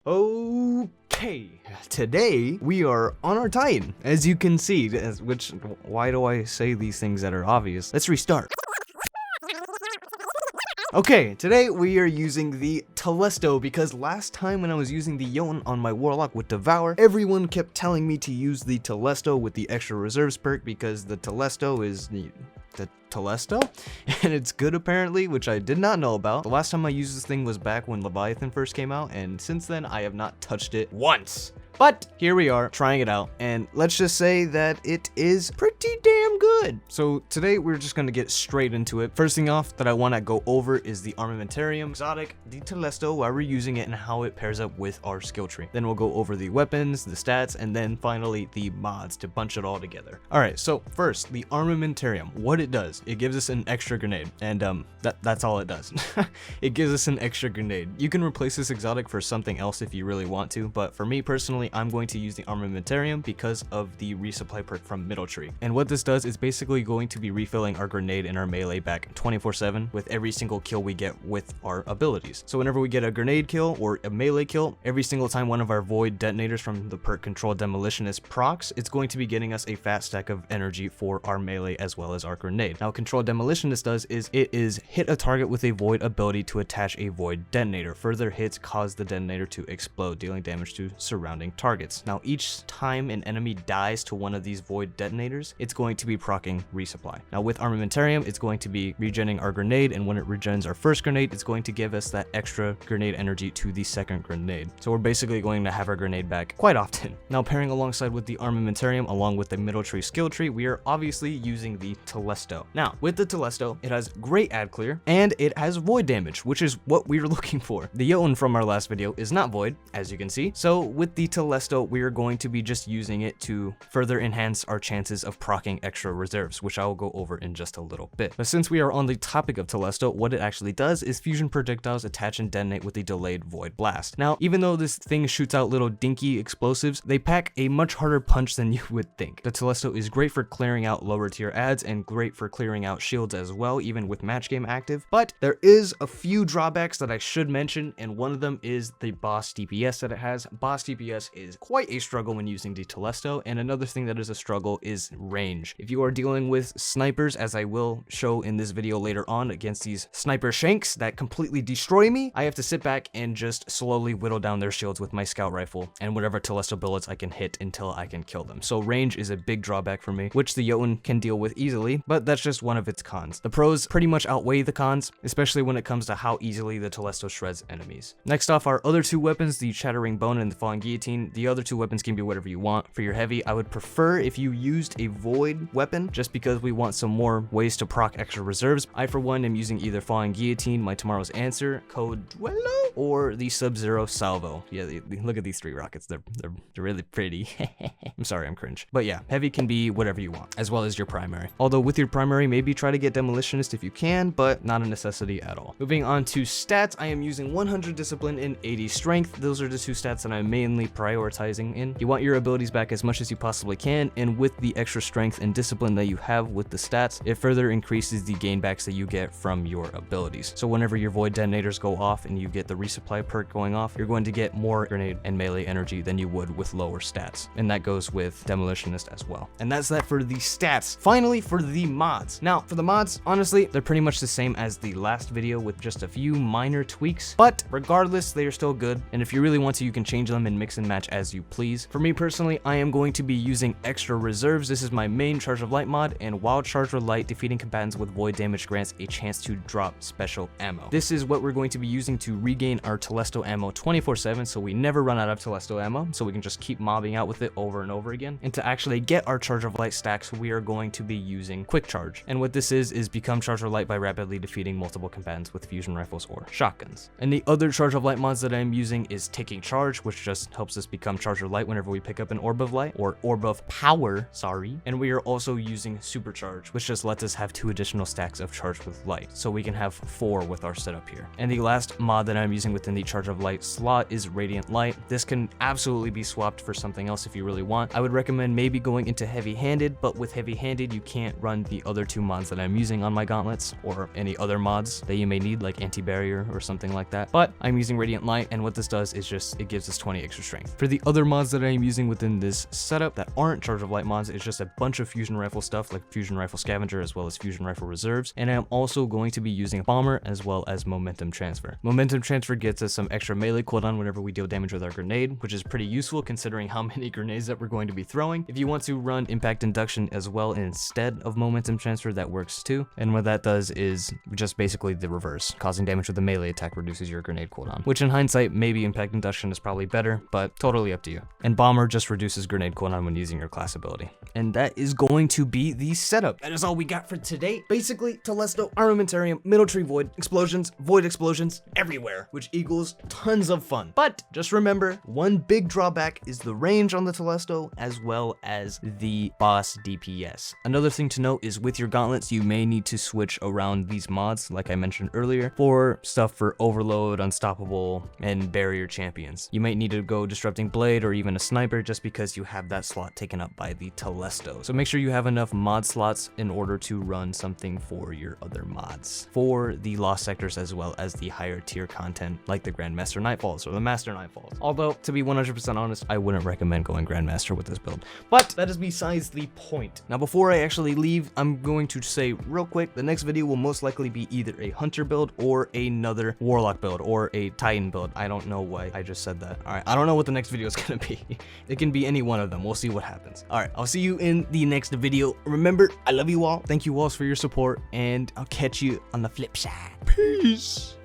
Okay, today we are on our Titan, as you can see, why do I say these things that are obvious? Let's restart. Okay, today we are using the Telesto because last time when I was using the Jotun on my Warlock with Devour, everyone kept telling me to use the Telesto with the extra reserves perk because the Telesto is the Telesto, and it's good apparently, which I did not know about. The last time I used this thing was back when Leviathan first came out, and since then I have not touched it once. But here we are trying it out, and let's just say that it is pretty damn good. So today we're just gonna get straight into it. First thing off that I want to go over is the armamentarium, exotic, the Telesto, why we're using it, and how it pairs up with our skill tree. Then we'll go over the weapons, the stats, and then finally the mods to bunch it all together. All right, so first the armamentarium, what it does, it gives us an extra grenade, and that's all it does. It gives us an extra grenade. You can replace this exotic for something else if you really want to, but for me personally, I'm going to use the armamentarium because of the resupply perk from Middle Tree. And what this does is basically going to be refilling our grenade and our melee back 24/7 with every single kill we get with our abilities. So whenever we get a grenade kill or a melee kill, every single time one of our void detonators from the perk Controlled Demolitionist procs, it's going to be getting us a fat stack of energy for our melee as well as our grenade. Now Controlled Demolitionist does is it is hit a target with a void ability to attach a void detonator. Further hits cause the detonator to explode, dealing damage to surrounding targets. Now each time an enemy dies to one of these void detonators, it's going to be proccing resupply. Now with armamentarium, it's going to be regenerating our grenade, and when it regens our first grenade, it's going to give us that extra grenade energy to the second grenade. So we're basically going to have our grenade back quite often. Now pairing alongside with the armamentarium along with the Middle Tree skill tree, we are obviously using the Telesto. Now with the Telesto, it has great ad clear and it has void damage, which is what we were looking for. The Jotun from our last video is not void, as you can see. So with the Telesto, we are going to be just using it to further enhance our chances of proccing extra reserves, which I will go over in just a little bit. But since we are on the topic of Telesto, what it actually does is fusion projectiles attach and detonate with a delayed void blast. Now, even though this thing shoots out little dinky explosives, they pack a much harder punch than you would think. The Telesto is great for clearing out lower tier adds and great for clearing out shields as well, even with match game active. But there is a few drawbacks that I should mention, and one of them is the boss DPS that it has. Boss DPS is quite a struggle when using the Telesto, and another thing that is a struggle is range. If you are dealing with snipers, as I will show in this video later on, against these sniper shanks that completely destroy me, I have to sit back and just slowly whittle down their shields with my scout rifle and whatever Telesto bullets I can hit until I can kill them. So range is a big drawback for me, which the Jotun can deal with easily, but that's just one of its cons. The pros pretty much outweigh the cons, especially when it comes to how easily the Telesto shreds enemies. Next off, our other two weapons, the Shattering Bone and the Falling Guillotine. The other two weapons can be whatever you want. For your heavy, I would prefer if you used a void weapon, just because we want some more ways to proc extra reserves. I for one am using either Falling Guillotine, my Tomorrow's Answer, Code Duello, or the Sub-Zero Salvo. Yeah, look at these three rockets, they're really pretty. I'm sorry, I'm cringe. But yeah, heavy can be whatever you want, as well as your primary. Although with your primary, maybe try to get Demolitionist if you can, but not a necessity at all. Moving on to stats, I am using 100 Discipline and 80 Strength. Those are the two stats that I'm mainly prioritizing in. You want your abilities back as much as you possibly can, and with the extra strength and discipline that you have with the stats, it further increases the gain backs that you get from your abilities. So whenever your void detonators go off and you get the resupply perk going off, you're going to get more grenade and melee energy than you would with lower stats, and that goes with Demolitionist as well. And that's that for the stats. Finally, for the mods. Now for the mods, honestly, they're pretty much the same as the last video with just a few minor tweaks, but regardless, they are still good, and if you really want to, you can change them and mix and match as you please. For me personally, I am going to be using extra reserves. This is my main Charge of Light mod, and while Charge of Light, defeating combatants with void damage grants a chance to drop special ammo. This is what we're going to be using to regain our Telesto ammo 24/7, so we never run out of Telesto ammo, so we can just keep mobbing out with it over and over again. And to actually get our Charge of Light stacks, we are going to be using Quick Charge. And what this is become Charge of Light by rapidly defeating multiple combatants with fusion rifles or shotguns. And the other Charge of Light mods that I'm using is Taking Charge, which just helps us just become Charger Light whenever we pick up an Orb of Light, or Orb of Power, sorry. And we are also using Supercharged, which just lets us have 2 additional stacks of Charge with Light, so we can have 4 with our setup here. And the last mod that I'm using within the Charge of Light slot is Radiant Light. This can absolutely be swapped for something else if you really want. I would recommend maybe going into Heavy-Handed, but with Heavy-Handed you can't run the other 2 mods that I'm using on my gauntlets, or any other mods that you may need, like Anti-Barrier or something like that. But I'm using Radiant Light, and what this does is just, it gives us 20 extra strength. For the other mods that I am using within this setup that aren't Charge of Light mods, it's just a bunch of Fusion Rifle stuff, like Fusion Rifle Scavenger as well as Fusion Rifle Reserves, and I'm also going to be using Bomber as well as Momentum Transfer. Momentum Transfer gets us some extra melee cooldown whenever we deal damage with our grenade, which is pretty useful considering how many grenades that we're going to be throwing. If you want to run Impact Induction as well instead of Momentum Transfer, that works too. And what that does is just basically the reverse. Causing damage with a melee attack reduces your grenade cooldown, which in hindsight, maybe Impact Induction is probably better, but totally up to you. And Bomber just reduces grenade cooldown when using your class ability. And that is going to be the setup. That is all we got for today. Basically, Telesto, Armamentarium, Middle Tree Void, void explosions everywhere, which equals tons of fun. But just remember, one big drawback is the range on the Telesto as well as the boss DPS. Another thing to note is with your gauntlets, you may need to switch around these mods, like I mentioned earlier, for stuff for Overload, Unstoppable, and Barrier champions. You might need to go Disrupting Blade or even a Sniper just because you have that slot taken up by the Telesto. So make sure you have enough mod slots in order to run something for your other mods, for the Lost Sectors as well as the higher tier content like the Grandmaster Nightfalls or the Master Nightfalls. Although, to be 100% honest, I wouldn't recommend going Grandmaster with this build. But that is besides the point. Now, before I actually leave, I'm going to say real quick, the next video will most likely be either a Hunter build or another Warlock build or a Titan build. I don't know why I just said that. All right, I don't know what the next video is going to be. It can be any one of them. We'll see what happens. All right, I'll see you in the next video. Remember, I love you all. Thank you all for your support, and I'll catch you on the flip side. Peace.